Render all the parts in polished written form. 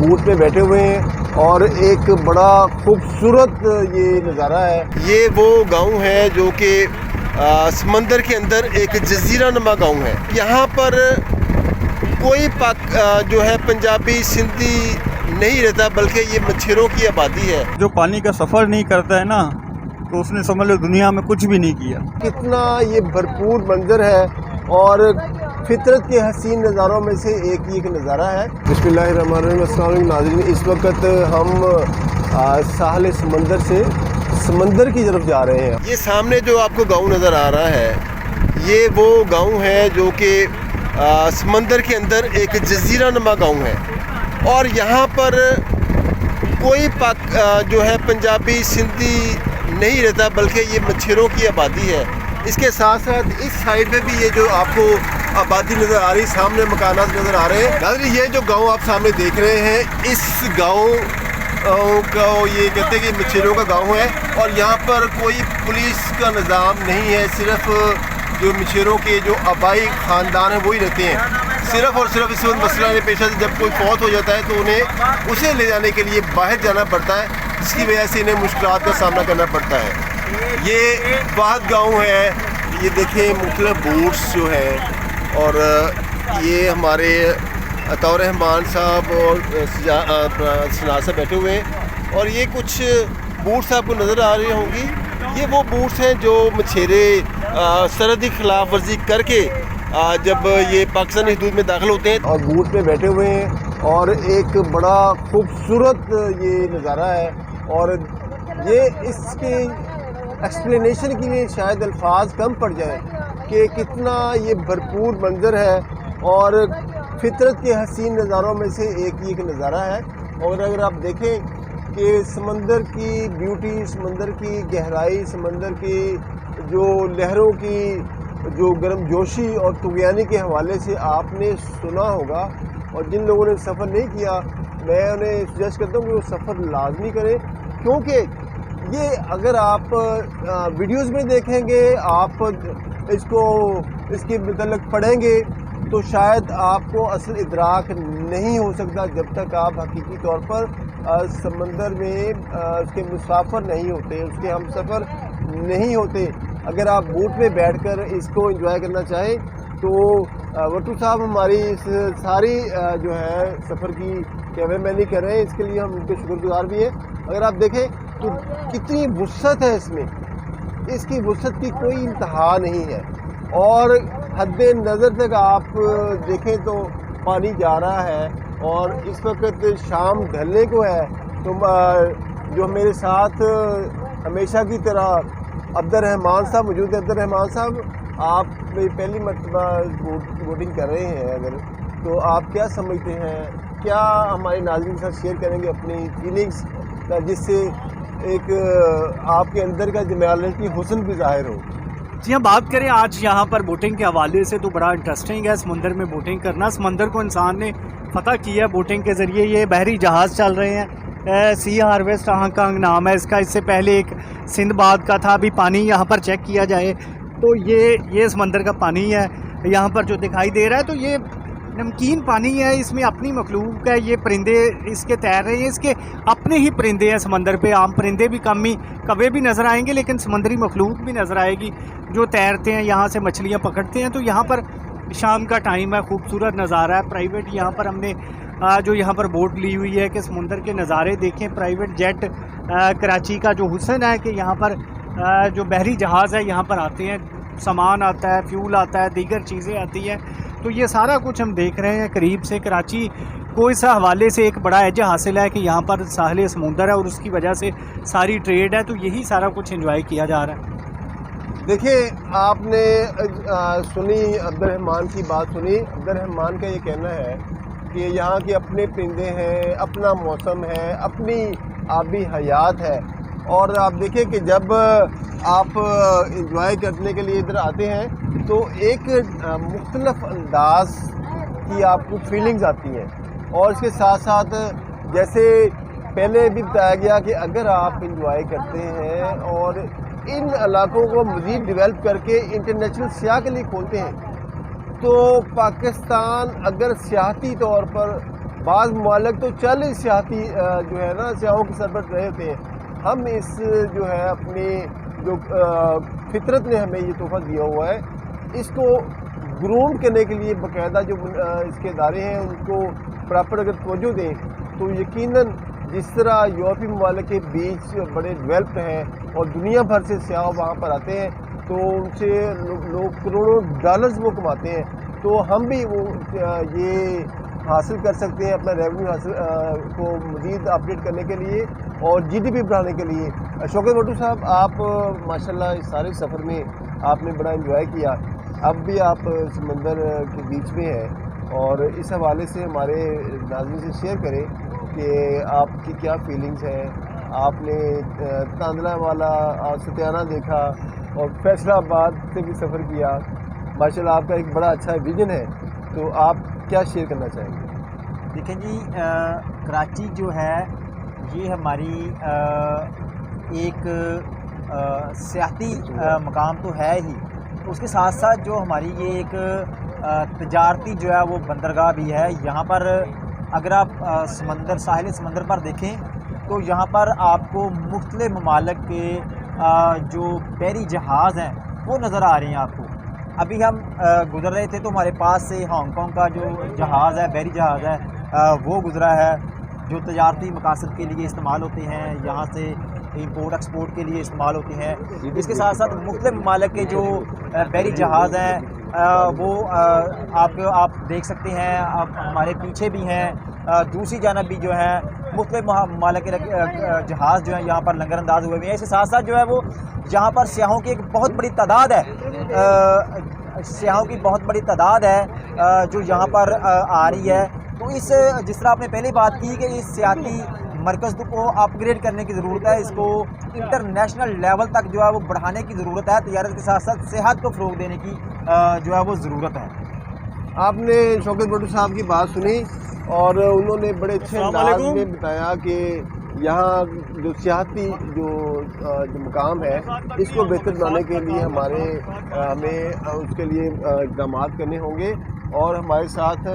Boot पे बैठे हुए हैं और एक बड़ा खूबसूरत ये नज़ारा है। ये वो गांव है जो कि समंदर के अंदर एक जजीरा नुमा गांव है। यहाँ पर कोई जो है पंजाबी सिंधी नहीं रहता, बल्कि ये मच्छरों की आबादी है। जो पानी का सफ़र नहीं करता है ना, तो उसने समझ लो दुनिया में कुछ भी नहीं किया। कितना ये भरपूर मंजर है और फितरत के हसीन नज़ारों में से एक नज़ारा है। बिस्मिल्लाहिर्रहमानिर्रहीम। अस्सलाम वालेकुम नाज़रीन, इस वक्त हम साहल समंदर से समंदर की तरफ जा रहे हैं। ये सामने जो आपको गांव नज़र आ रहा है, ये वो गांव है जो कि समंदर के अंदर एक जजीरा नुमा गांव है और यहाँ पर कोई जो है पंजाबी सिंधी नहीं रहता, बल्कि ये मच्छरों की आबादी है। इसके साथ साथ इस साइड पे भी ये जो आपको आबादी नज़र आ रही, सामने मकानात नज़र आ रहे हैं। नाज़रीन, ये जो गांव आप सामने देख रहे हैं, इस गांव का ये कहते हैं कि मच्छरों का गांव है और यहाँ पर कोई पुलिस का निज़ाम नहीं है। सिर्फ जो मच्छरों के जो आबाई ख़ानदान हैं वही रहते हैं। सिर्फ और सिर्फ इस वक्त मसला पेशा से जब कोई फौत हो जाता है तो उन्हें उसे ले जाने के लिए बाहर जाना पड़ता है, जिसकी वजह से इन्हें मुश्किलात का सामना करना पड़ता है। ये वाहद गांव है। ये देखें मुख्तलिफ बूट्स जो हैं और ये हमारे अताउर रहमान साहब और सनार साहब बैठे हुए हैं और ये कुछ बूट्स आपको नज़र आ रही होंगी। ये वो बूट्स हैं जो मछेरे सरहदी खिलाफ वर्जी करके जब ये पाकिस्तानी हदूद में दाखिल होते हैं और बूट पे बैठे हुए हैं और एक बड़ा खूबसूरत ये नज़ारा है। और ये इसके एक्सप्लेनेशन के लिए शायद अल्फाज कम पड़ जाए कि कितना ये भरपूर मंजर है और फितरत के हसीन नज़ारों में से एक नज़ारा है। और अगर आप देखें कि समंदर की ब्यूटी, समंदर की गहराई, समंदर की जो लहरों की जो गर्मजोशी और तुग़यानी के हवाले से आपने सुना होगा, और जिन लोगों ने सफ़र नहीं किया मैं उन्हें सजेस्ट करता हूँ कि वो सफ़र लाजमी करें, क्योंकि ये अगर आप वीडियोज़ में देखेंगे, आप इसके मतलब पढ़ेंगे तो शायद आपको असल इदराक नहीं हो सकता जब तक आप हकीकी तौर पर समंदर में उसके मुसाफिर नहीं होते, उसके हम सफ़र नहीं होते। अगर आप बोट में बैठकर इसको एंजॉय करना चाहें तो वट्टू साहब हमारी इस सारी जो है सफ़र की कैमरामैनी कर रहे हैं, इसके लिए हम उनके शुक्रगुजार भी हैं। अगर आप देखें तो कितनी वुसअत है इसमें, इसकी वुसअत की कोई इंतहा नहीं है और हद्दे नज़र तक आप देखें तो पानी जा रहा है। और इस वक्त शाम ढलने को है तो जो मेरे साथ हमेशा की तरह अब्दुर्रहमान साहब मौजूद है। अब्दुर्रहमान साहब, आप मेरी पहली मरतबा वोटिंग कर रहे हैं, अगर तो आप क्या समझते हैं, क्या हमारे नाज़रीन के साथ शेयर करेंगे अपनी फीलिंग्स, जिससे एक आपके अंदर का जमालियाती हुस्न भी ज़ाहिर हो? जी हाँ, बात करें आज यहाँ पर बोटिंग के हवाले से तो बड़ा इंटरेस्टिंग है समंदर में बोटिंग करना। समंदर को इंसान ने फ़तह किया बोटिंग के ज़रिए। ये बहरी जहाज़ चल रहे हैं, सी हार्वेस्ट हांगकांग नाम है इसका। इससे पहले एक सिंधबाद का था। अभी पानी यहाँ पर चेक किया जाए तो ये समंदर का पानी है यहाँ पर जो दिखाई दे रहा है, तो ये नमकीन पानी है, इसमें अपनी मखलूक है। ये परिंदे इसके तैर रहे हैं, इसके अपने ही परिंदे हैं समंदर पे। आम परिंदे भी कम ही, कौवे भी नज़र आएंगे, लेकिन समंदरी मखलूक भी नज़र आएगी जो तैरते हैं, यहाँ से मछलियाँ पकड़ते हैं। तो यहाँ पर शाम का टाइम है, खूबसूरत नज़ारा है। प्राइवेट यहाँ पर हमने जो यहाँ पर बोट ली हुई है कि समुंदर के नज़ारे देखें। प्राइवेट जेट कराची का जो हुस्न है कि यहाँ पर जो बहरी जहाज़ है यहाँ पर आते हैं, सामान आता है, फ्यूल आता है, दीगर चीज़ें आती हैं। तो ये सारा कुछ हम देख रहे हैं करीब से। कराची को इस हवाले से एक बड़ा एज हासिल है कि यहाँ पर साहिल समुंदर है और उसकी वजह से सारी ट्रेड है, तो यही सारा कुछ एंजॉय किया जा रहा है। देखिए, आपने सुनी अब्दुर्रहमान की बात सुनी। अब्दुर्रहमान का ये कहना है कि यहाँ के अपने परिंदे हैं, अपना मौसम है, अपनी आबी हयात है। और आप देखें कि जब आप इंजॉय करने के लिए इधर आते हैं तो एक मुख्तलिफ अंदाज की आपको फीलिंग्स आती हैं। और इसके साथ साथ जैसे पहले भी बताया गया कि अगर आप इंजॉय करते हैं और इन इलाकों को मज़ीद डेवलप करके इंटरनेशनल सियाह के लिए खोलते हैं तो पाकिस्तान अगर सियाहती तौर पर बाज़ ममालिक तो 40 सियाती जो है ना सियाहों की सरबत रहे होते हैं। हम इस जो है अपनी जो फितरत ने हमें ये तोहफ़ा दिया हुआ है, इसको ग्रूम करने के लिए बाकायदा जो इसके इदारे हैं उनको प्रॉपर अगर तवज्जो दें तो यकीनन जिस तरह यूरोपीय ममालिक के बीच बड़े डेवलप्ड हैं और दुनिया भर से सियाह वहाँ पर आते हैं तो उनसे लोग करोड़ों डॉलर्स वो कमाते हैं, तो हम भी वो ये हासिल कर सकते हैं अपना रेवेन्यू हासिल को मज़ीद अपडेट करने के लिए और जीडीपी बढ़ाने के लिए। शौकत भुट्टो साहब, आप माशाल्लाह इस सारे सफ़र में आपने बड़ा एंजॉय किया, अब भी आप समंदर के बीच में हैं और इस हवाले से हमारे नाज़रीन से शेयर करें कि आपकी क्या फीलिंग्स हैं। आपने तांदला वाला सत्याना देखा और फैसलाबाद से भी सफ़र किया, माशाल्लाह आपका एक बड़ा अच्छा विजन है, तो आप क्या शेयर करना चाहेंगे? देखें जी, कराची जो है ये हमारी एक सियाती मकाम तो है ही, उसके साथ साथ जो हमारी ये एक तजारती जो है वो बंदरगाह भी है। यहाँ पर अगर आप साहिल समंदर पर देखें तो यहाँ पर आपको मुख्तलिफ ममालिक के जो बहरी जहाज़ हैं वो नज़र आ रहे हैं आपको। अभी हम गुज़र रहे थे तो हमारे पास से हांगकांग का जो जहाज़ है, बहरी जहाज़ है, वो गुज़रा है जो तजारती मकासद के लिए इस्तेमाल होते हैं, यहाँ से इंपोर्ट एक्सपोर्ट के लिए इस्तेमाल होते हैं। इसके साथ साथ मुख्तलिफ ममालिक के जो बहरी जहाज़ हैं वो आप देख सकते हैं, आप हमारे पीछे भी हैं। दूसरी जानब भी जो है मुख्तलिफ ममालिक के जहाज़ जो है यहाँ पर लंगर अंदाज हुए हुए हैं। इसके साथ साथ जो है वो यहाँ पर सियाहों की एक बहुत बड़ी तादाद है, सियाहों की बहुत बड़ी तादाद है जो यहाँ पर आ रही है। तो इस जिस तरह आपने पहले बात की कि इस सियाती मरकज़ को अपग्रेड करने की ज़रूरत है, इसको इंटरनेशनल लेवल तक जो है वो बढ़ाने की ज़रूरत है, तजारत के साथ साथ सेहत को फ़रोग़ देने की जो है वो ज़रूरत है। आपने शौकत भुट्टो साहब की बात सुनी और उन्होंने बड़े अच्छे अंदाज में बताया कि यहाँ जो सियाती जो मुकाम है इसको बेहतर बनाने के लिए हमें उसके लिए इक़दाम करने होंगे। और हमारे साथ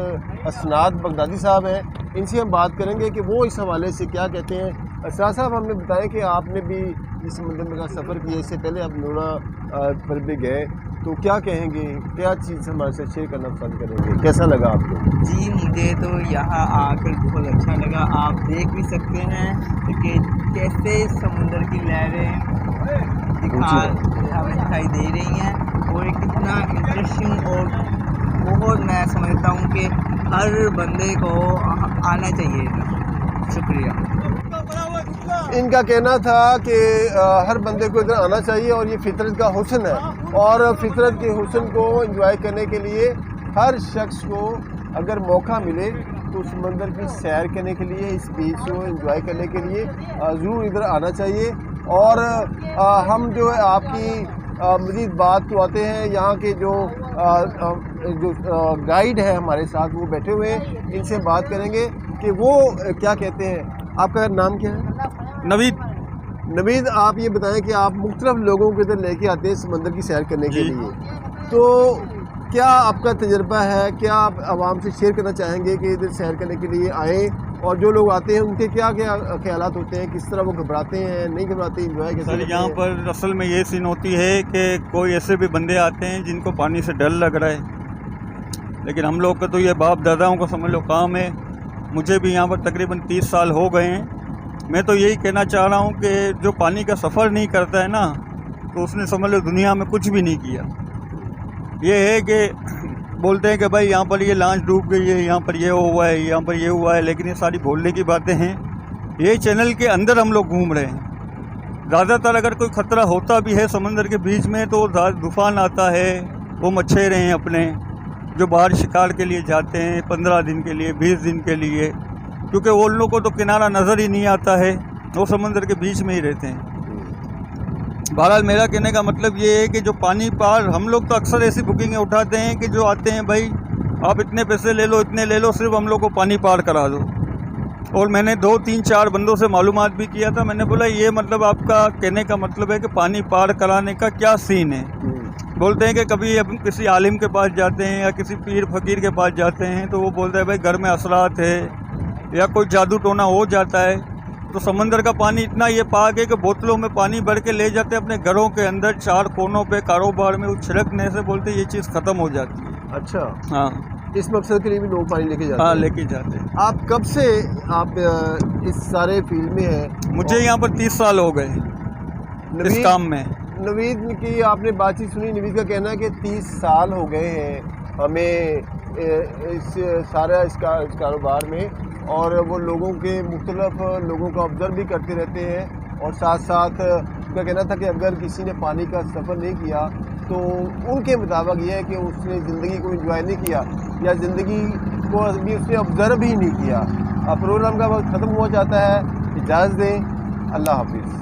असनाद बगदादी साहब हैं, इनसे हम बात करेंगे कि वो इस हवाले से क्या कहते हैं। असनाद साहब, हमें बताएं कि आपने भी इस समुद्र में का सफ़र किया, इससे पहले आप नूना पर भी गए, तो क्या कहेंगे, क्या चीज़ हमारे साथ शेयर करना पसंद करेंगे, कैसा लगा आपको? जी, मुझे तो यहाँ आकर बहुत अच्छा लगा। आप देख भी सकते हैं कि कैसे समुद्र की लहरें हमें दिखाई दे रही हैं और ये कितना इंटरेस्टिंग और बहुत, मैं समझता हूँ कि हर बंदे को आना चाहिए। शुक्रिया। इनका कहना था कि हर बंदे को इधर आना चाहिए और ये फितरत का हुस्न है और फितरत के हुस्न को एंजॉय करने के लिए हर शख्स को अगर मौका मिले तो समंदर की सैर करने के लिए, इस बीच को एंजॉय करने के लिए ज़रूर इधर आना चाहिए। और हम जो है आपकी मज़ीद बात तो आते हैं, यहाँ के जो गाइड है हमारे साथ वो बैठे हुए हैं, इनसे बात करेंगे कि वो क्या कहते हैं। आपका नाम क्या है? नवीद, आप ये बताएं कि आप मुख्तलिफ लोगों को इधर लेके आते हैं समंदर की सैर करने के लिए, तो क्या आपका तजर्बा है, क्या आप आवाम से शेयर करना चाहेंगे कि इधर सैर करने के लिए आएँ और जो लोग आते हैं उनके क्या क्या ख्यालात होते हैं, किस तरह वो घबराते हैं, नहीं घबराते, इंजॉय कैसे? सर, यहाँ पर असल में ये सीन होती है कि कोई ऐसे भी बंदे आते हैं जिनको पानी से डर लग रहा है, लेकिन हम लोग का तो ये बाप दादाओं का समझ लो काम है। मुझे भी यहाँ पर तकरीबन 30 साल हो गए हैं। मैं तो यही कहना चाह रहा हूँ कि जो पानी का सफ़र नहीं करता है ना, तो उसने समझ लो दुनिया में कुछ भी नहीं किया। ये है कि बोलते हैं कि भाई यहाँ पर ये लॉन्च डूब गई है, यहाँ पर ये हुआ है, यहाँ पर ये हुआ है, लेकिन ये सारी भूलने की बातें हैं। ये चैनल के अंदर हम लोग घूम रहे हैं। ज़्यादातर अगर कोई ख़तरा होता भी है समंदर के बीच में तो तूफ़ान आता है, वो मछेरे हैं अपने जो बाहर शिकार के लिए जाते हैं 15 दिन के लिए, 20 दिन के लिए, क्योंकि वो लोगों को तो किनारा नज़र ही नहीं आता है, वो समंदर के बीच में ही रहते हैं। बहरहाल मेरा कहने का मतलब ये है कि जो पानी पार, हम लोग तो अक्सर ऐसी बुकिंगें उठाते हैं कि जो आते हैं भाई आप इतने पैसे ले लो, इतने ले लो, सिर्फ हम लोग को पानी पार करा दो। और मैंने 2, 3, 4 बंदों से मालूमात भी किया था। मैंने बोला ये मतलब आपका कहने का मतलब है कि पानी पार कराने का क्या सीन है? बोलते हैं कि कभी अब किसी आलिम के पास जाते हैं या किसी पीर फ़कीर के पास जाते हैं तो वो बोलते हैं भाई घर में असरात है, या कोई जादू टोना हो जाता है तो समंदर का पानी इतना ये पाक है कि बोतलों में पानी भर के ले जाते हैं अपने घरों के अंदर, 4 कोनों पे कारोबार में, वो छिड़कने से बोलते ये चीज़ ख़त्म हो जाती है। अच्छा, हाँ इस मकसद के लिए भी लोग पानी लेके जाते हाँ, हैं। लेके जाते हैं। आप कब से आप इस सारे फील्ड में हैं? मुझे यहाँ पर 30 साल हो गए इस काम में। नवीद की आपने बातचीत सुनी, नवीद का कहना है कि 30 साल हो गए हैं हमें इस सारा इस कारोबार में, और वो लोगों के मुख्तलिफ लोगों को ऑब्ज़र्व भी करते रहते हैं, और साथ साथ उसका कहना था कि अगर किसी ने पानी का सफ़र नहीं किया तो उनके मुताबिक ये है कि उसने ज़िंदगी को एंजॉय नहीं किया या ज़िंदगी को अभी उसने ऑब्ज़र्व ही नहीं किया। अब प्रोग्राम का वक्त ख़त्म हो जाता है, इजाज़त दें, अल्लाह हाफिज़।